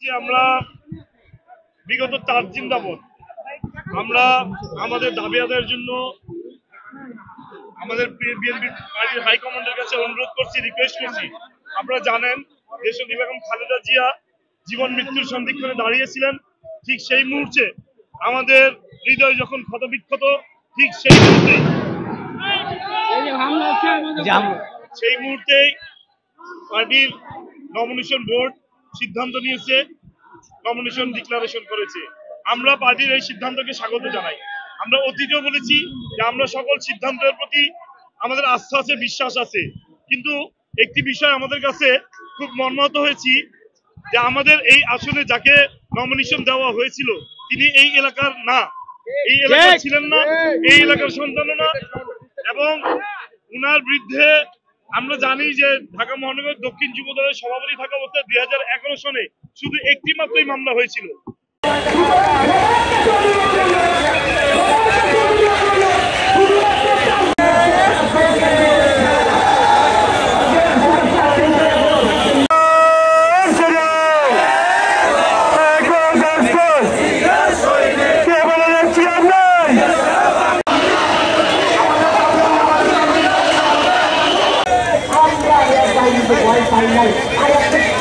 যে আমরা বিগত 4 দিন যাবত আমরা আমাদের দাবি আদায়ের জন্য আমাদের বিএনপি পার্টির হাইকমান্ডের কাছে অনুরোধ করছি, রিকোয়েস্ট করছি। আপনারা জানেন দেশনেত্রী বেগম খালেদা জিয়া জীবন মৃত্যুর সন্ধিক্ষণে দাঁড়িয়েছিলেন। ঠিক সেই মুহূর্তে আমাদের হৃদয় যখন ক্ষতবিক্ষত, ঠিক সেই মুহূর্তেই পার্টির নমিনেশন বোর্ড সিদ্ধান্ত নিয়েছে, নমিনেশন ডিক্লারেশন করেছে। আমরা পার্টির এই সিদ্ধান্তকে স্বাগত জানাই। আমরা অতীতেও বলেছি যে আমরা সকল সিদ্ধান্তের প্রতি আমাদের আস্থা আছে, বিশ্বাস আছে, কিন্তু একটি বিষয় আমাদের কাছে খুব মর্মাহত হয়েছি যে আমাদের এই আসনে যাকে নমিনেশন দেওয়া হয়েছিল তিনি এই এলাকার না, এই এলাকার ছিলেন না, এই এলাকার সন্তান না, এবং উনার বিরুদ্ধে আমরা জানি যে ঢাকা মহানগর দক্ষিণ যুব দলের সভাপতি থাকা অবস্থায় 2011 সনে শুধু একটি মাত্রই মামলা হয়েছিল। I